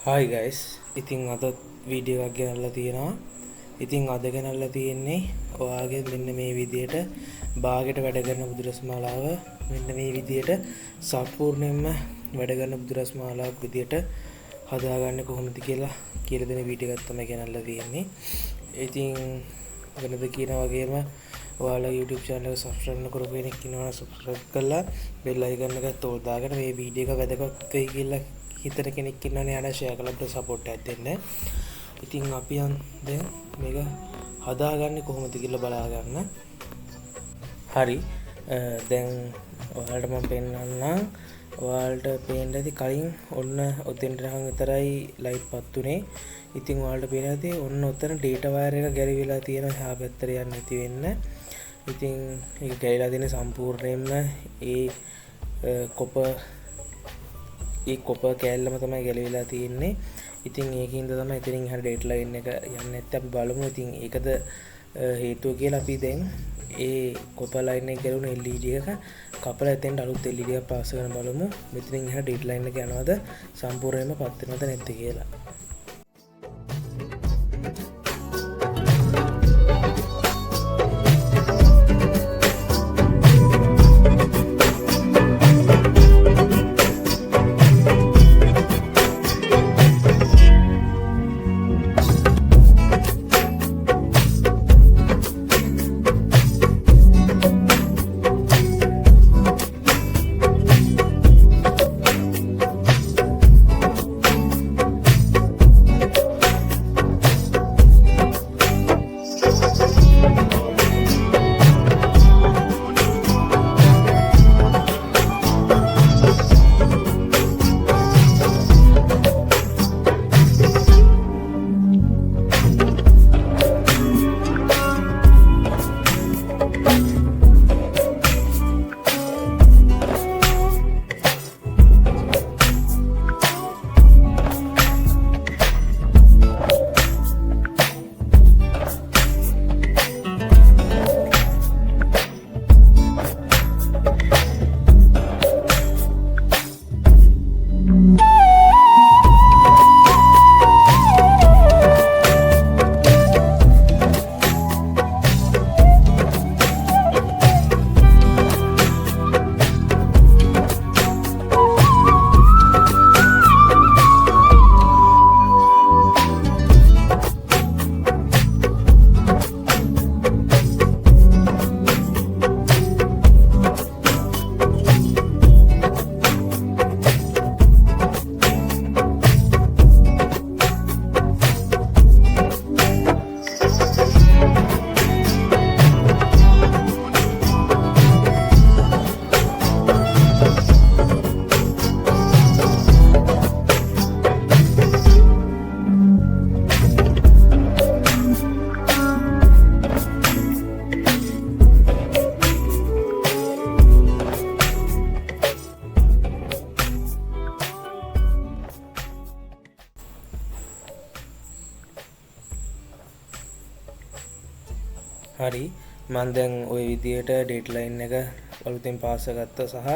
Hi guys, ඉතින් අද video එකක් ගෙනල්ලා තියෙනවා. ඉතින් අද ගෙනල්ලා තියෙන්නේ ඔයාගේ මෙන්න මේ විදියට බාගෙට වැඩ කරන බුදුරස් මාලාව මෙන්න මේ විදියට සම්පූර්ණයෙන්ම වැඩ කරන බුදුරස් මාලාවක් විදියට හදාගන්නේ කොහොමද කියලා දෙන වීඩියෝ එකක් තමයි ගෙනල්ලා තියෙන්නේ. ඉතින් වෙනද කියන වගේම ඔයාලා YouTube channel එක subscribe නොකරපු කෙනෙක් ඉන්නවා නම් subscribe කරලා bell icon එක තෝරාගෙන මේ වීඩියෝ එක වැදගත් වෙයි කියලා හිතන කෙනෙක් ඉන්නවනේ අර ෂෙයා කරලා අපිට සපෝට් එකක් දෙන්න. ඉතින් අපි දැන් මේක හදාගන්නේ කොහොමද කියලා බලා ගන්න. හරි. දැන් ඔයාලට මම පෙන්නන්නම්. ඔයාලට පේන්න ඇති කලින් ඔන්න ඔතෙන්ට නම් විතරයි ලයිට් පත් උනේ. ඉතින් ඔයාලට පේන ඇති ඔන්න ඔතන data wire එක ගැලවිලා තියෙනවා එහා පැත්තට යන්න නැති වෙන්න. ඉතින් ඒක ගැලවිලා තියෙන සම්පූර්ණයෙන්ම ඒ කොපර් කෑල්ලම තමයි ගැලවිලා තියෙන්නේ. ඉතින් ඒකින්ද තමයි ඉතින් හරිය ඩේටා ලයින් එක යන්නේ නැත්නම් අපි බලමු ඉතින් ඒකද හේතුව කියලා. අපි දැන් ඒ කොපර් ලයින් එක ගැලවුණ LED එක කපලා එතෙන්ට අලුත් LED එකක් පාස් කරන බලමු. මෙතනින් එහා ඩේටා ලයින් එක යනවාද සම්පූර්ණයෙන්ම පත් වෙනවද නැද්ද කියලා. හරි මම දැන් ওই විදියට ඩේටා ලයින් එක අලුතෙන් පාස් කරගත්තා සහ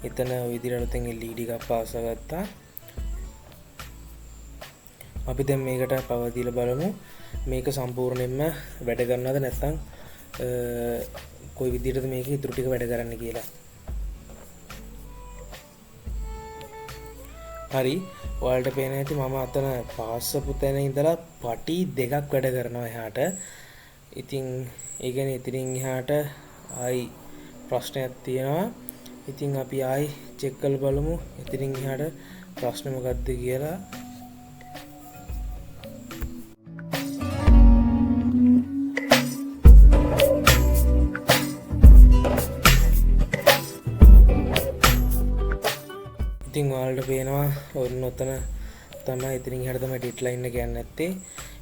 එතන ওই විදියට අලුතෙන් LED එකක් පාස් කරගත්තා. අපි දැන් මේකට පවර් දීලා බලමු මේක සම්පූර්ණයෙන්ම වැඩ කරනවද නැත්නම් කොයි විදියටද මේක ඉතුරු ටික වැඩ කරන්න කියලා. හරි ඔයාලට පේන ඇති මම අතන පාස්සපු තැන ඉඳලා පටි දෙකක් වැඩ කරනවා එහාට. ඉතින් ඒ කියන්නේ ඉතින් එහාට ආයි ප්‍රශ්නයක් තියෙනවා. ඉතින් අපි ආයි චෙක් කරලා බලමු ඉතින් එහාට ප්‍රශ්නේ මොකක්ද කියලා. ඉතින් ඔයාලට පේනවා ඔන්න ඔතන තමයි ඉතින් එහාට තමයි ඩෙඩ්ලයින් එක යන්නේ නැත්තේ.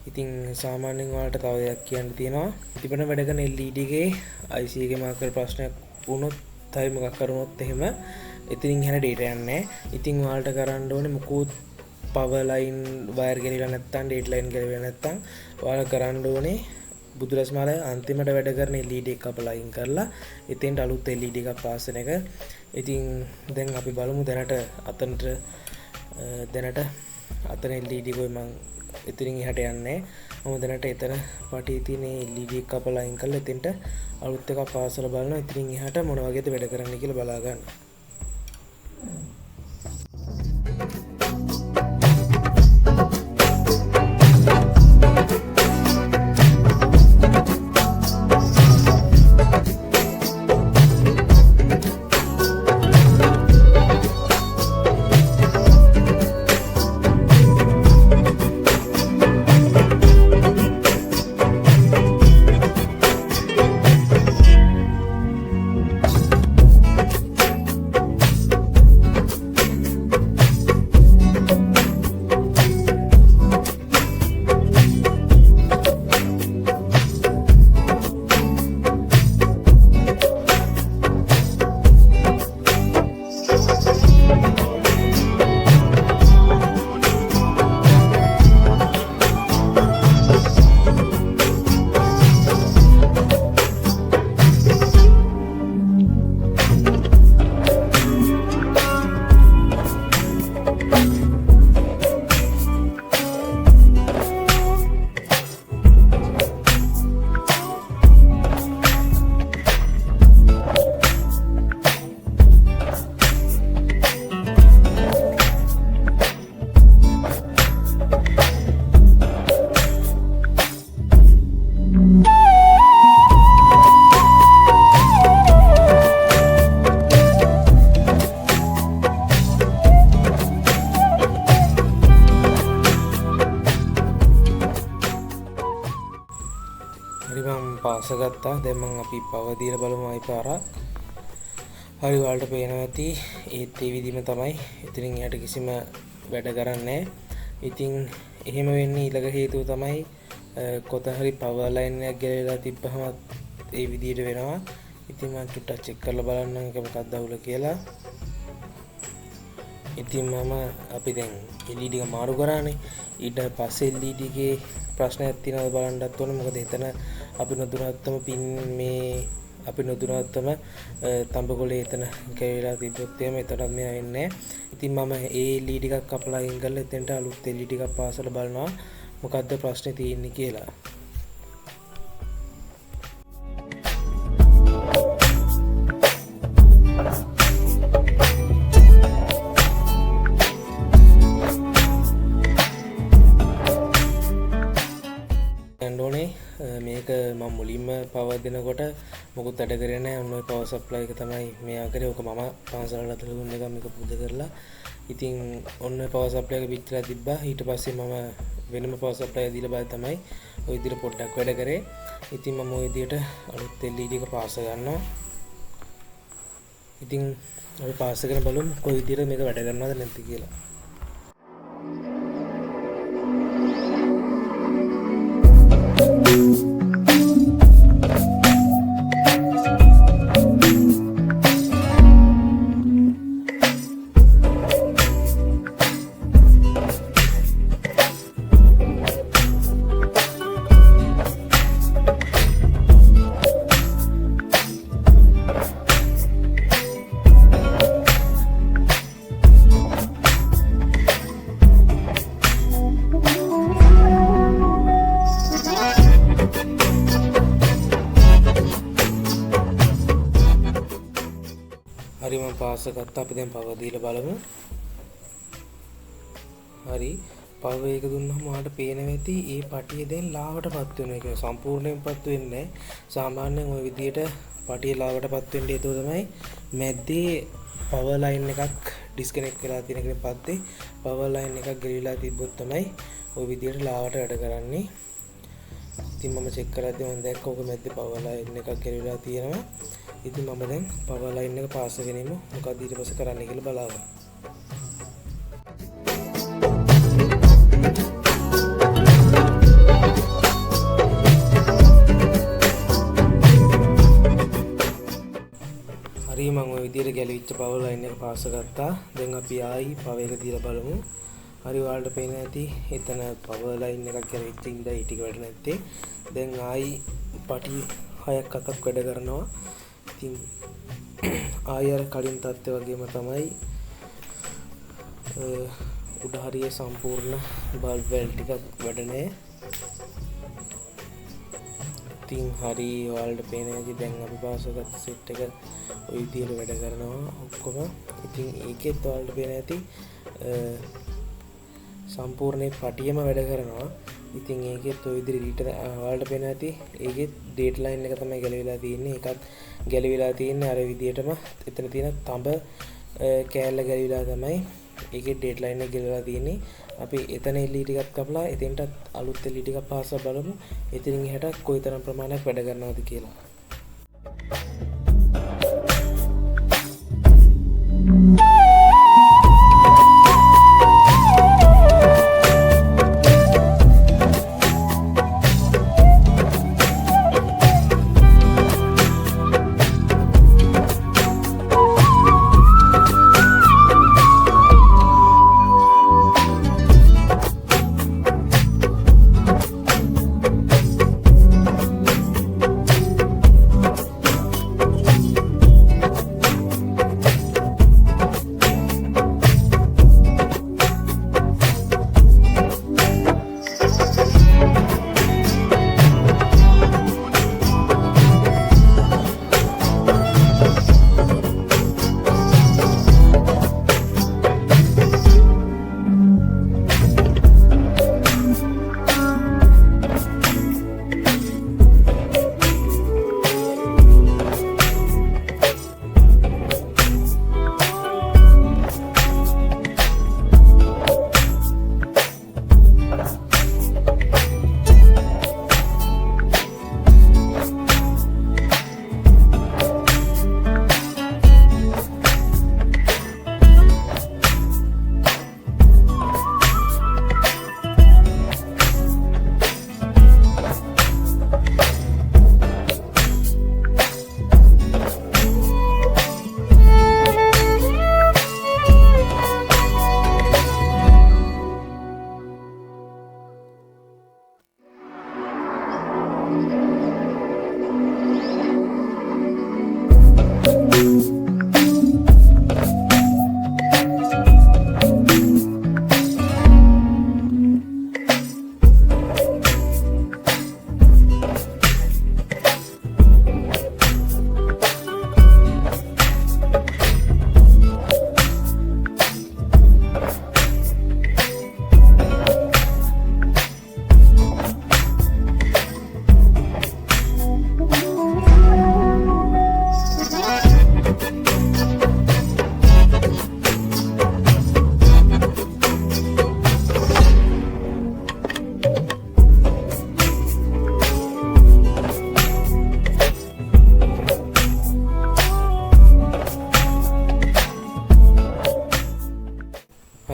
ඉතින් සාමාන්‍යයෙන් ඔයාලට තව දෙයක් කියන්න තියෙනවා. ඉතින් වැඩ කරන LED එකේ IC එකේ මාකර් ප්‍රශ්නයක් වුණොත් තයි මොකක් කරුණොත් එහෙම ඉතින් එහාට ඩේටා යන්නේ නැහැ. ඉතින් ඔයාලට කරන්න ඕනේ මොකෝත් පවර් ලයින් වයර් ගෙනිලා නැත්නම් ඩේටා ලයින් ගෙනිලා නැත්නම් ඔයාලා කරන්න ඕනේ බුදුරස් මාලාවේ අන්තිමට වැඩ කරන LED එක අප ලයින් කරලා එතෙන්ට අලුත් LED එකක් පාස් වෙන එක. ඉතින් දැන් අපි බලමු දැනට අතන LED කොයි මං එතනින් එහාට යන්නේ. මම දැනට එතන පටියේ තියෙන LED එක කපලා අයින් කරලා එතෙන්ට අලුත් එකක් පාසල බලනවා. එතනින් එහාට මොන වගේද වැඩ කරන්න කියලා බලා ගන්න. පාස ගත්තා. දැන් මම අපි පව දීලා බලමු ආයි පාරක්. හරි ඔයාලට පේනවා ඇති. ඒත් ඒ විදිහම තමයි. ඉතින් එහාට කිසිම වැඩ කරන්නේ. ඉතින් එහෙම වෙන්නේ ඊළඟ හේතුව තමයි කොතන හරි පවර් ලයින් එකක් ගැලවිලා තිබ්බහම ඒ විදිහට වෙනවා. ඉතින් මම චුට්ටක් චෙක් කරලා බලන්නම් ඒක මොකක්ද අවුල කියලා. ඉතින් මම අපි දැන් LED එක මාරු කරානේ. ඊට පස්සේ LED එකේ ප්‍රශ්නයක් තියෙනවද බලන්නත් ඕනේ. මොකද එතන අපි නොදුනත්තම පින් මේ අපි නොදුනත්තම තඹකොළේ එතන කැවිලා තිබ්බොත් එහෙම එතනත් මෙයා එන්නේ. ඉතින් මම ඒ LED එකක් කපලා අයින් කරලා එතෙන්ට අලුත් LED එකක් පාසල බලනවා මොකද්ද ප්‍රශ්නේ තියෙන්නේ කියලා. මේක මම මුලින්ම පවර් දෙනකොට මොකුත් වැඩ කරේ නැහැ. ඔන්න ඔය පවර් සප්ලයි එක තමයි මෙයා කරේ. ඔක මම පාසලට අතල දුන්න එක මේක පුද කරලා. ඉතින් ඔන්න ඔය පවර් සප්ලයි එක පිටලා තිබ්බා. ඊට පස්සේ මම වෙනම පවර් සප්ලයි එක දීලා බලලා තමයි ඔය විදිහට පොඩ්ඩක් වැඩ කරේ. ඉතින් මම ඔය විදිහට අලුත් LED එක පාස ගන්නවා. ඉතින් අපි පාස් කරගෙන බලමු කොයි විදිහට මේක වැඩ කරනවද නැද්ද කියලා. හරි මම පාස් ගත්තා. අපි දැන් පවර් දීලා බලමු. හරි පවර් එක දුන්නාම ඔයාලට පේනවා ඇති මේ පටිය දැන් ලාවටපත් වෙන එක සම්පූර්ණයෙන්පත් වෙන්නේ නැහැ. සාමාන්‍යයෙන් ওই විදිහට පටිය ලාවටපත් වෙන්න හේතුව තමයි මැද්දේ පවර් ලයින් එකක් ඩිස්කනෙක්ට් වෙලා තියෙන එකේ පස්සේ පවර් ලයින් එකක් ගෙවිලා තිබ්බොත් තමයි ওই විදිහට ලාවට වැඩ කරන්නේ. ඉතින් මම චෙක් කරද්දී මම දැක්ක ඔක මැද්දේ පවර් ලයින් එකක් ගෙවිලා තියෙනවා. ඉතින් මම දැන් පවර් ලයින් එක පාස් කරගෙනම මොකක්ද ඊට පස්සේ කරන්න කියලා බලන්න. හරි මම ওই විදිහට ගැලවිච්ච පවර් ලයින් එක පාස් ගත්තා. දැන් අපි ආයි පවර් එක දීලා බලමු. හරි ඔයාලට පේනවා ඇති එතන පවර් ලයින් එකක් ගැලවිච්ච ඉඳලා ඊ ටික වැඩ නැත්තේ. දැන් ආයි පටි 6ක් 7ක් වැඩ කරනවා. ඉතින් ආයෙ අර කලින් තත්ත්වය වගේම තමයි උඩ හරිය සම්පූර්ණ බල්බ් වැල් ටිකක් වැඩනේ. ඉතින් හරි ඔයාලට පේන ඇති දැන් අපි පාසගත්ත සෙට් එක ওই විදිහට වැඩ කරනවා ඔක්කොම. ඉතින් ඒකෙත් ඔයාලට පේන ඇති සම්පූර්ණ පටියම වැඩ කරනවා. ඉතින් ඒකෙත් ඔය විදිහට ඔයාලට පේන ඇති ඒකෙත් ඩේට්ලයින් එක තමයි ගැලවිලා තියෙන්නේ. ඒකත් ගැලවිලා තියෙන්නේ අර විදිහටම එතන තියෙන තඹ කෑල්ල ගැලවිලා තමයි ඒකේ ඩේට්ලයින් එක ගැලවිලා තියෙන්නේ. අපි එතන LED ටිකක් කපලා එතෙන්ට අලුත් LED ටිකක් පාසලා බලමු. එතනින් එහාට කොයිතරම් ප්‍රමාණයක් වැඩ කරනවද කියලා.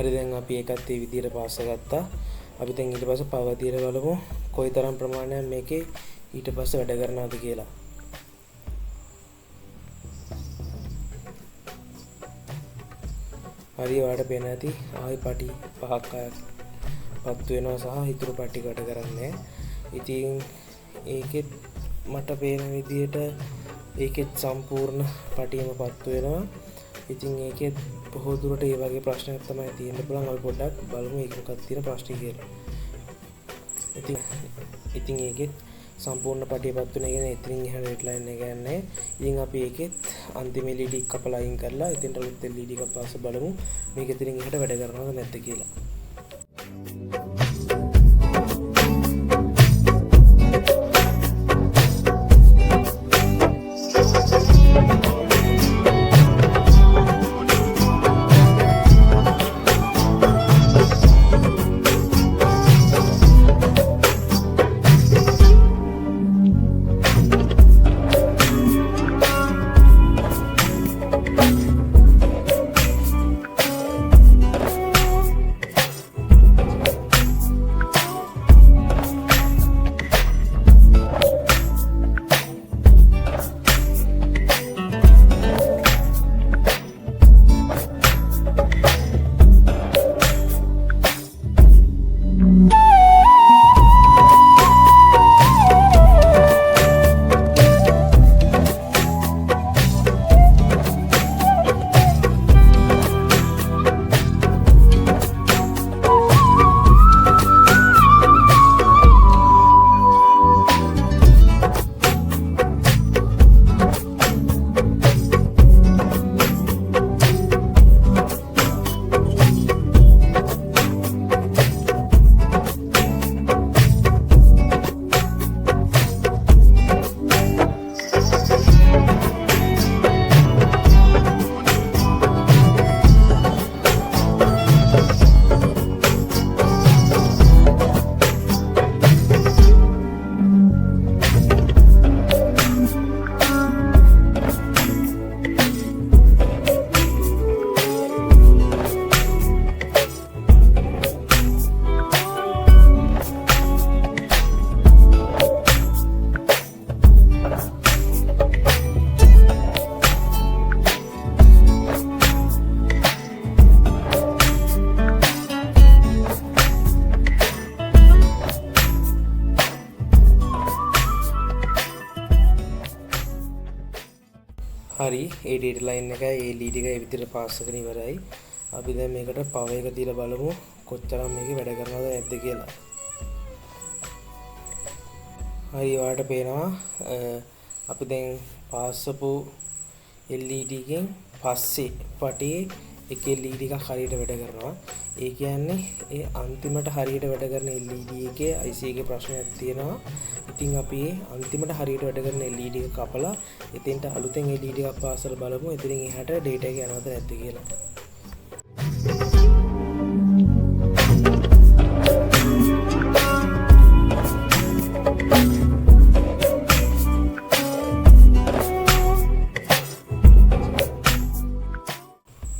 හරි දැන් අපි ඒකත් ඒ විදිහට පාස ගත්තා. අපි දැන් ඊට පස්සේ පවර් තියලා බලමු කොයිතරම් ප්‍රමාණයක් මේකේ ඊට පස්සේ වැඩ කරනවද කියලා. හරි ඔයාලට පේන ඇති ආයි පටි පහක් පත්තු වෙනවා සහ ඉතුරු පටි කට කරන්නේ. ඉතින් ඒකෙත් මට පේන විදිහට ඒකෙත් සම්පූර්ණ පටියම පත්තු වෙනවා. ඉතින් ඒකෙත් බොහෝ දුරට ඒ වගේ ප්‍රශ්නයක් තමයි තියෙන්න පුළුවන්. අපි පොඩ්ඩක් බලමු ඒක මොකක්ද තියෙන ප්‍රශ්නේ කියලා. ඉතින් ඒකෙත් සම්පූර්ණ පටිය පත්තු වෙන එක එතනින් එහාට ඩෙඩ්ලයින් එක යන්නේ. ඉතින් අපි ඒකෙත් අන්තිම LED කපලා අයින් කරලා එතෙන්ට අලුත් LED එකක් පාස බලමු මේක එතනින් එහාට වැඩ කරනවද නැද්ද කියලා. හරි ඒ data line එකයි LED එකයි ඒ විදිහට පාස් කරගෙන ඉවරයි. අපි දැන් මේකට power එක දීලා බලමු කොච්චරක් මේකේ වැඩ කරනවද නැද්ද කියලා. හරි ඔයාලට පේනවා අපි දැන් පාස්සපු LED එකෙන් පස්සේ පටියේ එක LED එකක් හරියට වැඩ කරනවා. ඒ කියන්නේ ඒ අන්තිමට හරියට වැඩ කරන LED එකේ IC එකේ ප්‍රශ්නයක් තියෙනවා. ඉතින් අපි අන්තිමට හරියට වැඩ කරන LED එක කපලා එතෙන්ට අලුතෙන් LED එකක් පාස් කරලා බලමු. එතනින් එහාට data එක යනවද නැද්ද කියලා.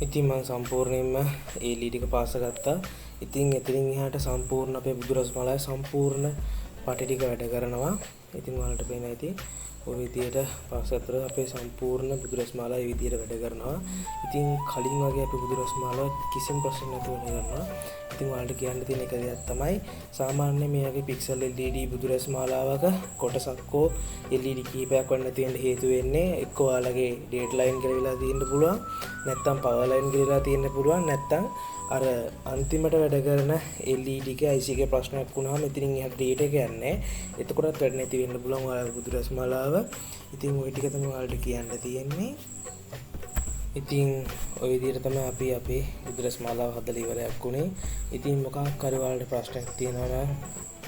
ඉතින් මම සම්පූර්ණයෙන්ම ඒ LED එක පාස් ගත්තා. ඉතින් එතනින් එහාට සම්පූර්ණ අපේ බුදුරස් මාලාවේ සම්පූර්ණ පටි ටික වැඩ කරනවා. ඉතින් ඔයාලට පේනවා ඇති ඔය විදියට පාස් කරලා අපේ සම්පූර්ණ බුදුරස් මාලාව මේ විදියට වැඩ කරනවා. ඉතින් කලින් වගේ අපේ බුදුරස් මාලාව කිසිම ප්‍රශ්නයක් නැතුව වැඩ කරනවා. ඉතින් ඔයාලට කියන්න තියෙන එක දෙයක් තමයි සාමාන්‍ය මේ වගේ පික්සල් LED බුදුරස් මාලාවක කොටසක්කෝ LED කීපයක් වන්න තියෙන හේතු වෙන්නේ එක්ක ඔයාලගේ data line ගිරවිලා තියෙන්න පුළුවන් නැත්නම් power line ගිරවිලා තියෙන්න පුළුවන් නැත්නම් අර අන්තිමට වැඩ කරන LED එකේ IC එකේ ප්‍රශ්නයක් වුණාම එතනින් එහාට data එක යන්නේ. එතකොටත් වැඩ නැති වෙන්න පුළුවන් ඔයාලගේ බුදුරස් මාලාව. ඉතින් ওই ටික තමයි ඔයාලට කියන්න තියෙන්නේ. ඉතින් ওই විදිහට තමයි අපි අපේ බුදුරස් මාලාව හදලා ඉවරයක් උනේ. ඉතින් මොකක් හරි ඔයාලට ප්‍රශ්නයක් තියෙනවා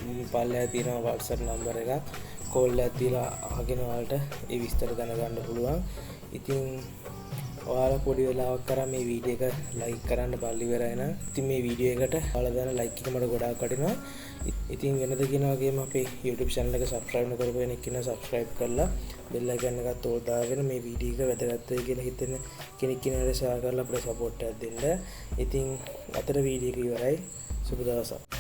නම් පල්ලෙහා තියෙන WhatsApp නම්බර එකක් කෝල් එකක් දීලා අහගෙන ඔයාලට ඒ විස්තර දැනගන්න පුළුවන්. ඉතින් ඔයාලා පොඩි වෙලාවක් කරා මේ වීඩියෝ එක ලයික් කරන්න බල්ලි ඉවරයි නම් ඉතින් මේ වීඩියෝ එකට ඔයාලා දාන ලයික් එක මට ගොඩාක් වටිනවා. ඉතින් වෙනද කියන වගේම අපේ YouTube channel එක subscribe නොකරපු කෙනෙක් ඉන්නවා subscribe කරලා bell icon එකත් ඕල් දාගෙන මේ වීඩියෝ එක වැදගත් වෙයි කියලා හිතෙන කෙනෙක් ඉන්නවද share කරලා අපිට support එකක් දෙන්න. ඉතින් අතර වීඩියෝ එක ඉවරයි. සුබ දවසක්.